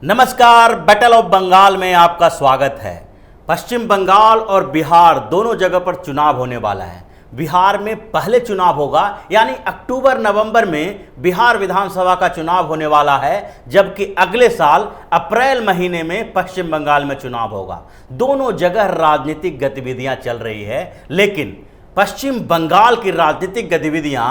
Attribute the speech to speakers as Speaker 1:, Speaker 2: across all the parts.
Speaker 1: नमस्कार। Battle of Bengal में आपका स्वागत है। पश्चिम बंगाल और बिहार दोनों जगह पर चुनाव होने वाला है। बिहार में पहले चुनाव होगा, यानी अक्टूबर नवंबर में बिहार विधानसभा का चुनाव होने वाला है, जबकि अगले साल अप्रैल महीने में पश्चिम बंगाल में चुनाव होगा। दोनों जगह राजनीतिक गतिविधियां चल रही है, लेकिन पश्चिम बंगाल की राजनीतिक गतिविधियां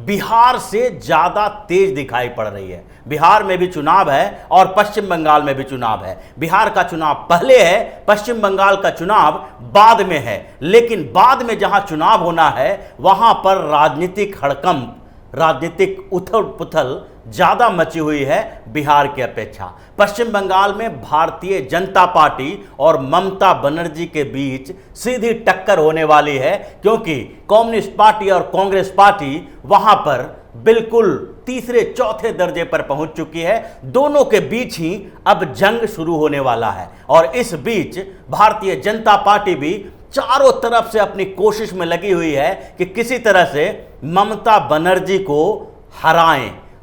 Speaker 1: बिहार से ज्यादा तेज दिखाई पड़ रही है। बिहार में भी चुनाव है और पश्चिम बंगाल में भी चुनाव है। बिहार का चुनाव पहले है, पश्चिम बंगाल का चुनाव बाद में है। लेकिन बाद में जहां चुनाव होना है वहां पर राजनीतिक हड़कंप, राजनीतिक उथल पुथल ज्यादा मची हुई है बिहार की अपेक्षा। पश्चिम बंगाल में भारतीय जनता पार्टी और ममता बनर्जी के बीच सीधी टक्कर होने वाली है, क्योंकि कम्युनिस्ट पार्टी और कांग्रेस पार्टी वहां पर बिल्कुल तीसरे चौथे दर्जे पर पहुंच चुकी है। दोनों के बीच ही अब जंग शुरू होने वाला है और इस बीच भारतीय जनता पार्टी भी चारों तरफ से अपनी कोशिश में लगी हुई है कि किसी तरह से ममता बनर्जी को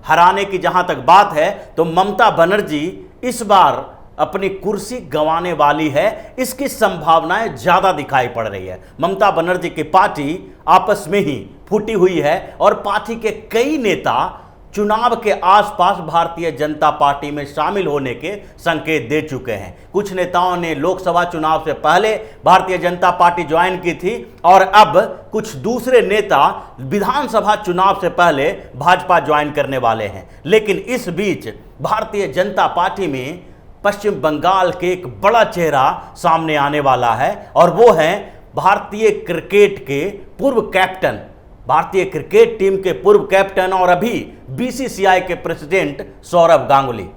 Speaker 1: हराने की जहां तक बात है तो ममता बनर्जी इस बार अपनी कुर्सी गंवाने वाली है, इसकी संभावनाएं ज्यादा दिखाई पड़ रही है। ममता बनर्जी की पार्टी आपस में ही फूटी हुई है और पार्टी के कई नेता चुनाव के आसपास भारतीय जनता पार्टी में शामिल होने के संकेत दे चुके हैं। कुछ नेताओं ने लोकसभा चुनाव से पहले भारतीय जनता पार्टी ज्वाइन की थी और अब कुछ दूसरे नेता विधानसभा चुनाव से पहले भाजपा ज्वाइन करने वाले हैं। लेकिन इस बीच भारतीय जनता पार्टी में पश्चिम बंगाल के एक बड़ा चेहरा सामने आने वाला है और वो है भारतीय क्रिकेट के पूर्व कैप्टन, भारतीय क्रिकेट टीम के पूर्व कैप्टन और अभी बीसीसीआई के प्रेसिडेंट सौरव गांगुली।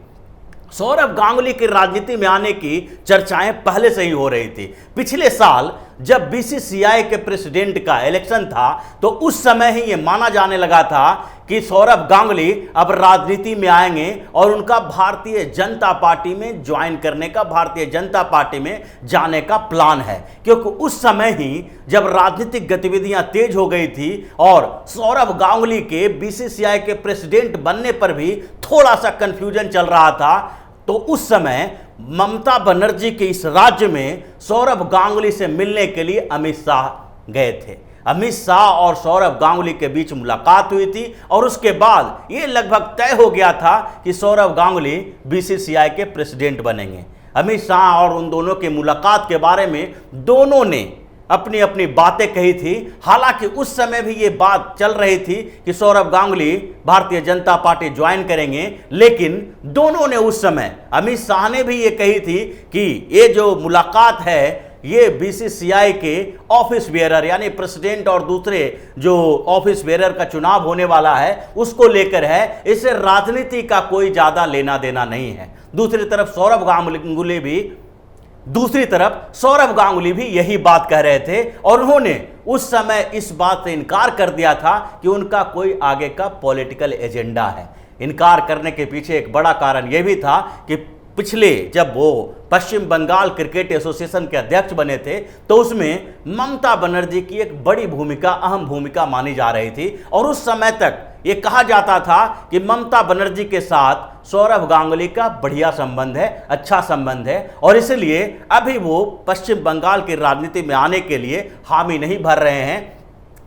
Speaker 1: सौरव गांगुली की राजनीति में आने की चर्चाएं पहले से ही हो रही थी। पिछले साल जब बीसीसीआई के प्रेसिडेंट का इलेक्शन था तो उस समय ही यह माना जाने लगा था कि सौरव गांगुली अब राजनीति में आएंगे और उनका भारतीय जनता पार्टी में ज्वाइन करने का, भारतीय जनता पार्टी में जाने का प्लान है। क्योंकि उस समय ही जब राजनीतिक गतिविधियां तेज हो गई थी और सौरव गांगुली के बीसीसीआई के प्रेसिडेंट बनने पर भी थोड़ा सा कंफ्यूजन चल रहा था, तो उस समय ममता बनर्जी के इस राज्य में सौरव गांगुली से मिलने के लिए अमित शाह गए थे। अमित शाह और सौरव गांगुली के बीच मुलाकात हुई थी और उसके बाद यह लगभग तय हो गया था कि सौरव गांगुली बीसीसीआई के प्रेसिडेंट बनेंगे। अमित शाह और उन दोनों की मुलाकात के बारे में दोनों ने अपनी अपनी बातें कही थी। हालांकि उस समय भी ये बात चल रही थी कि सौरव गांगुली भारतीय जनता पार्टी ज्वाइन करेंगे, लेकिन दोनों ने उस समय, अमित शाह ने भी ये कही थी कि ये जो मुलाकात है ये बीसीसीआई के ऑफिस बेयरर यानी प्रेसिडेंट और दूसरे जो ऑफिस बेयरर का चुनाव होने वाला है उसको लेकर है, इससे राजनीति का कोई ज्यादा लेना देना नहीं है। दूसरी तरफ सौरव गांगुली भी यही बात कह रहे थे और उन्होंने उस समय इस बात से इनकार कर दिया था कि उनका कोई आगे का पॉलिटिकल एजेंडा है। इनकार करने के पीछे एक बड़ा कारण यह भी था कि पिछले जब वो पश्चिम बंगाल क्रिकेट एसोसिएशन के अध्यक्ष बने थे तो उसमें ममता बनर्जी की एक बड़ी भूमिका, अहम भूमिका मानी जा रही थी और उस समय तक ये कहा जाता था कि ममता बनर्जी के साथ सौरव गांगुली का बढ़िया संबंध है, अच्छा संबंध है और इसलिए अभी वो पश्चिम बंगाल की राजनीति में आने के लिए हामी नहीं भर रहे हैं।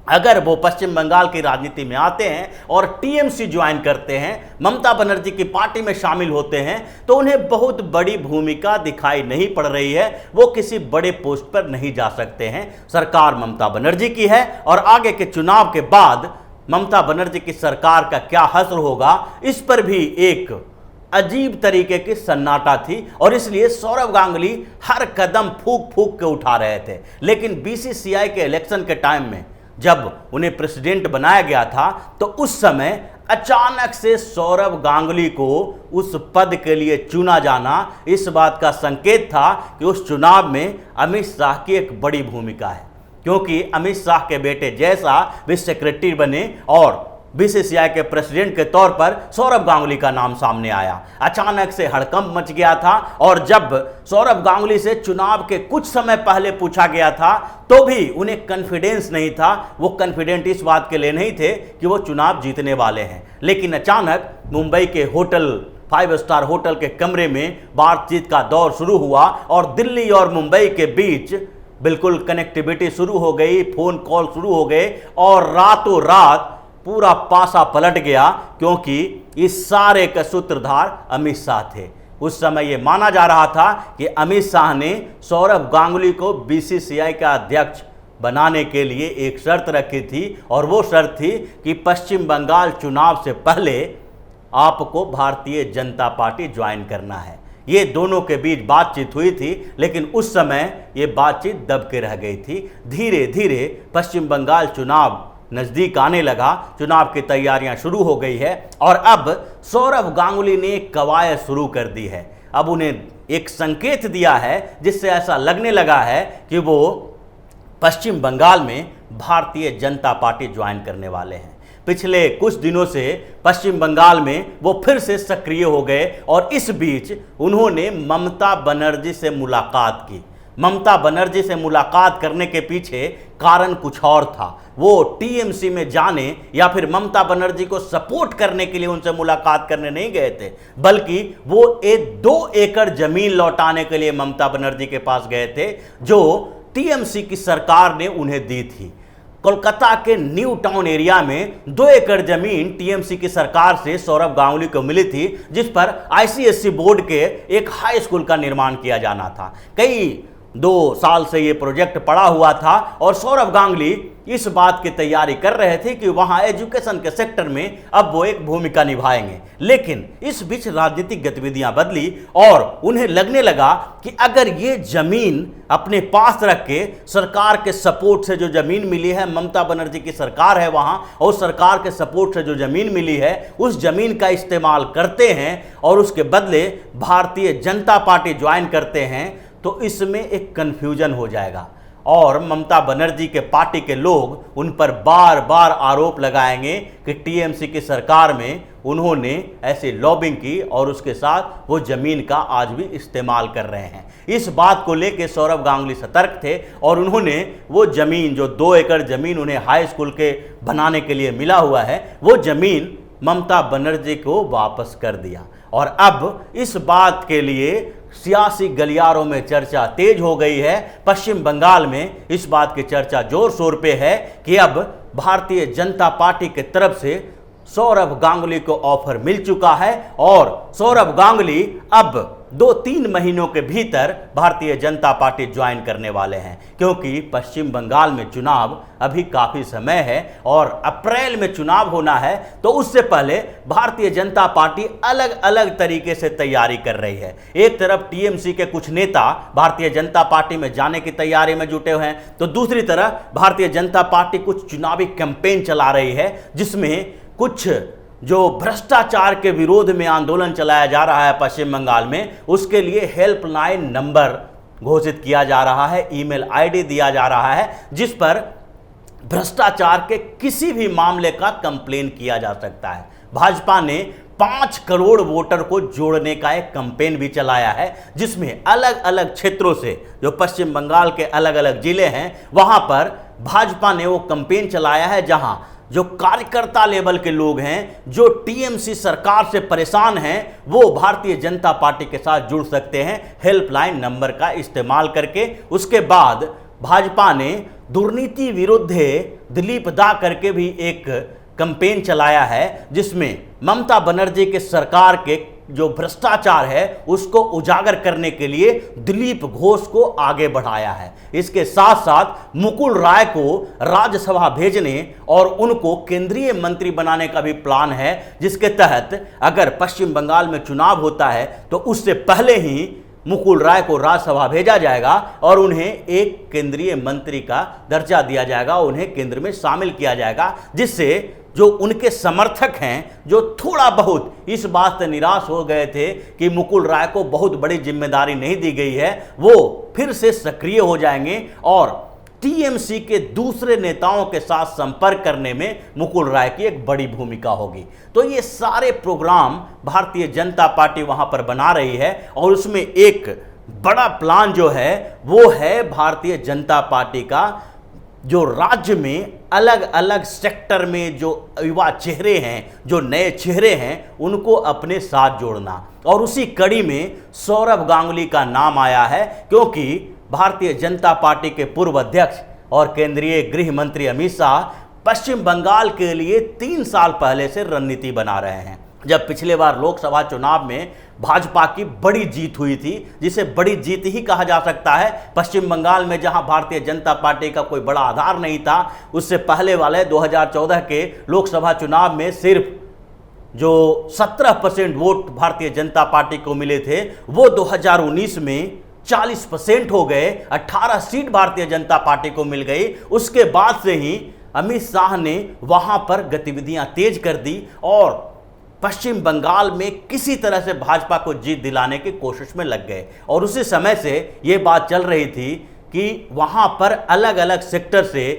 Speaker 1: अगर वो पश्चिम बंगाल की राजनीति में आते हैं और टीएमसी ज्वाइन करते हैं, ममता बनर्जी की पार्टी में शामिल होते हैं, तो उन्हें बहुत बड़ी भूमिका दिखाई नहीं पड़ रही है। वो किसी बड़े पोस्ट पर नहीं जा सकते हैं। सरकार ममता बनर्जी की है और आगे के चुनाव के बाद ममता बनर्जी की सरकार का क्या हश्र होगा, इस पर भी एक अजीब तरीके की सन्नाटा थी और इसलिए सौरव गांगुली हर कदम फूंक फूंक के उठा रहे थे। लेकिन बीसीसीआई के इलेक्शन के टाइम में जब उन्हें प्रेसिडेंट बनाया गया था तो उस समय अचानक से सौरव गांगुली को उस पद के लिए चुना जाना इस बात का संकेत था कि उस चुनाव में अमित शाह की एक बड़ी भूमिका है, क्योंकि अमित शाह के बेटे जैसा वे सेक्रेटरी बने और बीसीसीआई के प्रेसिडेंट के तौर पर सौरव गांगुली का नाम सामने आया। अचानक से हड़कंप मच गया था और जब सौरव गांगुली से चुनाव के कुछ समय पहले पूछा गया था तो भी उन्हें कॉन्फिडेंस नहीं था। वो कॉन्फिडेंट इस बात के लिए नहीं थे कि वो चुनाव जीतने वाले हैं। लेकिन अचानक मुंबई के होटल 5 स्टार होटल के कमरे में बातचीत का दौर शुरू हुआ और दिल्ली और मुंबई के बीच बिल्कुल कनेक्टिविटी शुरू हो गई, फोन कॉल शुरू हो गए और रातों रात पूरा पासा पलट गया, क्योंकि इस सारे का सूत्रधार अमित शाह थे। उस समय यह माना जा रहा था कि अमित शाह ने सौरभ गांगुली को बीसीसीआई का अध्यक्ष बनाने के लिए एक शर्त रखी थी और वो शर्त थी कि पश्चिम बंगाल चुनाव से पहले आपको भारतीय जनता पार्टी ज्वाइन करना है। ये दोनों के बीच बातचीत हुई थी, लेकिन उस समय ये बातचीत दब के रह गई थी। धीरे धीरे पश्चिम बंगाल चुनाव नज़दीक आने लगा, चुनाव की तैयारियां शुरू हो गई है और अब सौरभ गांगुली ने एक कवायद शुरू कर दी है। अब उन्हें एक संकेत दिया है जिससे ऐसा लगने लगा है कि वो पश्चिम बंगाल में भारतीय जनता पार्टी ज्वाइन करने वाले हैं। पिछले कुछ दिनों से पश्चिम बंगाल में वो फिर से सक्रिय हो गए और इस बीच उन्होंने ममता बनर्जी से मुलाकात की। ममता बनर्जी से मुलाकात करने के पीछे कारण कुछ और था। वो टीएमसी में जाने या फिर ममता बनर्जी को सपोर्ट करने के लिए उनसे मुलाकात करने नहीं गए थे, बल्कि वो एक 2 एकड़ जमीन लौटाने के लिए ममता बनर्जी के पास गए थे, जो टीएमसी की सरकार ने उन्हें दी थी। कोलकाता के न्यू टाउन एरिया में 2 एकड़ जमीन टीएमसी की सरकार से सौरभ गांगुली को मिली थी, जिस पर आईसीएसई बोर्ड के एक हाई स्कूल का निर्माण किया जाना था। कई 2 साल से ये प्रोजेक्ट पड़ा हुआ था और सौरभ गांगुली इस बात की तैयारी कर रहे थे कि वहां एजुकेशन के सेक्टर में अब वो एक भूमिका निभाएंगे। लेकिन इस बीच राजनीतिक गतिविधियां बदली और उन्हें लगने लगा कि अगर ये जमीन अपने पास रख के सरकार के सपोर्ट से जो जमीन मिली है, ममता बनर्जी की सरकार है वहां, और सरकार के सपोर्ट से जो जमीन मिली है उस जमीन का इस्तेमाल करते हैं और उसके बदले भारतीय जनता पार्टी ज्वाइन करते हैं, तो इसमें एक कन्फ्यूजन हो जाएगा और ममता बनर्जी के पार्टी के लोग उन पर बार बार आरोप लगाएंगे कि टीएमसी की सरकार में उन्होंने ऐसी लॉबिंग की और उसके साथ वो जमीन का आज भी इस्तेमाल कर रहे हैं। इस बात को लेकर सौरभ गांगुली सतर्क थे और उन्होंने वो जमीन, जो 2 एकड़ जमीन उन्हें हाई स्कूल के बनाने के लिए मिला हुआ है, वो जमीन ममता बनर्जी को वापस कर दिया। और अब इस बात के लिए सियासी गलियारों में चर्चा तेज हो गई है। पश्चिम बंगाल में इस बात की चर्चा जोर शोर पे है कि अब भारतीय जनता पार्टी की तरफ से सौरभ गांगुली को ऑफर मिल चुका है और सौरभ गांगुली अब 2-3 महीनों के भीतर भारतीय जनता पार्टी ज्वाइन करने वाले हैं, क्योंकि पश्चिम बंगाल में चुनाव अभी काफ़ी समय है और अप्रैल में चुनाव होना है। तो उससे पहले भारतीय जनता पार्टी अलग अलग तरीके से तैयारी कर रही है। एक तरफ टीएमसी के कुछ नेता भारतीय जनता पार्टी में जाने की तैयारी में जुटे हुए हैं, तो दूसरी तरफ भारतीय जनता पार्टी कुछ चुनावी कैंपेन चला रही है, जिसमें कुछ जो भ्रष्टाचार के विरोध में आंदोलन चलाया जा रहा है पश्चिम बंगाल में, उसके लिए हेल्पलाइन नंबर घोषित किया जा रहा है, ईमेल आईडी दिया जा रहा है, जिस पर भ्रष्टाचार के किसी भी मामले का कंप्लेन किया जा सकता है। भाजपा ने 5 करोड़ वोटर को जोड़ने का एक कैंपेन भी चलाया है, जिसमें अलग अलग क्षेत्रों से, जो पश्चिम बंगाल के अलग अलग जिले हैं, वहां पर भाजपा ने वो कैंपेन चलाया है, जहां जो कार्यकर्ता लेवल के लोग हैं, जो टीएमसी सरकार से परेशान हैं, वो भारतीय जनता पार्टी के साथ जुड़ सकते हैं हेल्पलाइन नंबर का इस्तेमाल करके। उसके बाद भाजपा ने दुर्नीति विरुद्ध दिलीप दा करके भी एक कैंपेन चलाया है, जिसमें ममता बनर्जी के सरकार के जो भ्रष्टाचार है उसको उजागर करने के लिए दिलीप घोष को आगे बढ़ाया है। इसके साथ साथ मुकुल राय को राज्यसभा भेजने और उनको केंद्रीय मंत्री बनाने का भी प्लान है, जिसके तहत अगर पश्चिम बंगाल में चुनाव होता है तो उससे पहले ही मुकुल राय को राज्यसभा भेजा जाएगा और उन्हें एक केंद्रीय मंत्री का दर्जा दिया जाएगा, उन्हें केंद्र में शामिल किया जाएगा, जिससे जो उनके समर्थक हैं, जो थोड़ा बहुत इस बात से निराश हो गए थे कि मुकुल राय को बहुत बड़ी जिम्मेदारी नहीं दी गई है, वो फिर से सक्रिय हो जाएंगे और टीएमसी के दूसरे नेताओं के साथ संपर्क करने में मुकुल राय की एक बड़ी भूमिका होगी। तो ये सारे प्रोग्राम भारतीय जनता पार्टी वहां पर बना रही है और उसमें एक बड़ा प्लान जो है वो है भारतीय जनता पार्टी का जो राज्य में अलग अलग सेक्टर में जो युवा चेहरे हैं, जो नए चेहरे हैं, उनको अपने साथ जोड़ना। और उसी कड़ी में सौरभ गांगुली का नाम आया है, क्योंकि भारतीय जनता पार्टी के पूर्व अध्यक्ष और केंद्रीय गृह मंत्री अमित शाह पश्चिम बंगाल के लिए 3 साल पहले से रणनीति बना रहे हैं। जब पिछले बार लोकसभा चुनाव में भाजपा की बड़ी जीत हुई थी, जिसे बड़ी जीत ही कहा जा सकता है, पश्चिम बंगाल में जहां भारतीय जनता पार्टी का कोई बड़ा आधार नहीं था, उससे पहले वाले 2014 के लोकसभा चुनाव में सिर्फ जो 17% वोट भारतीय जनता पार्टी को मिले थे, वो 2019 में 40% हो गए, 18 सीट भारतीय जनता पार्टी को मिल गई। उसके बाद से ही अमित शाह ने वहां पर गतिविधियां तेज कर दी और पश्चिम बंगाल में किसी तरह से भाजपा को जीत दिलाने की कोशिश में लग गए। और उसी समय से ये बात चल रही थी कि वहां पर अलग अलग सेक्टर से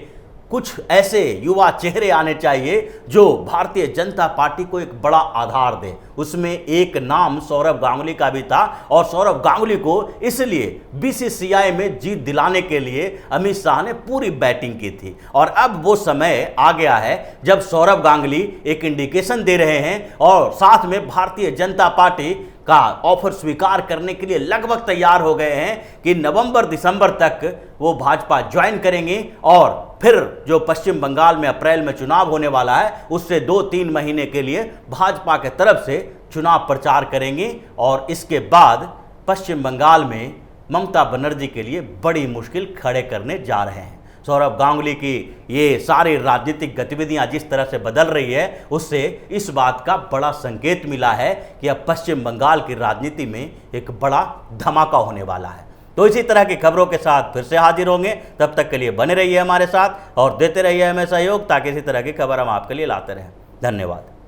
Speaker 1: कुछ ऐसे युवा चेहरे आने चाहिए जो भारतीय जनता पार्टी को एक बड़ा आधार दे। उसमें एक नाम सौरभ गांगुली का भी था, और सौरभ गांगुली को इसलिए बीसीसीआई में जीत दिलाने के लिए अमित शाह ने पूरी बैटिंग की थी। और अब वो समय आ गया है जब सौरभ गांगुली एक इंडिकेशन दे रहे हैं और साथ में भारतीय जनता पार्टी का ऑफर स्वीकार करने के लिए लगभग तैयार हो गए हैं कि नवंबर दिसंबर तक वो भाजपा ज्वाइन करेंगे और फिर जो पश्चिम बंगाल में अप्रैल में चुनाव होने वाला है, उससे 2-3 महीने के लिए भाजपा के तरफ से चुनाव प्रचार करेंगे। और इसके बाद पश्चिम बंगाल में ममता बनर्जी के लिए बड़ी मुश्किल खड़े करने जा रहे हैं। सौरभ गांगुली की ये सारी राजनीतिक गतिविधियां जिस तरह से बदल रही है, उससे इस बात का बड़ा संकेत मिला है कि अब पश्चिम बंगाल की राजनीति में एक बड़ा धमाका होने वाला है। तो इसी तरह की खबरों के साथ फिर से हाजिर होंगे। तब तक के लिए बने रहिए हमारे साथ और देते रहिए हमें सहयोग, ताकि इसी तरह की खबर हम आपके लिए लाते रहें। धन्यवाद।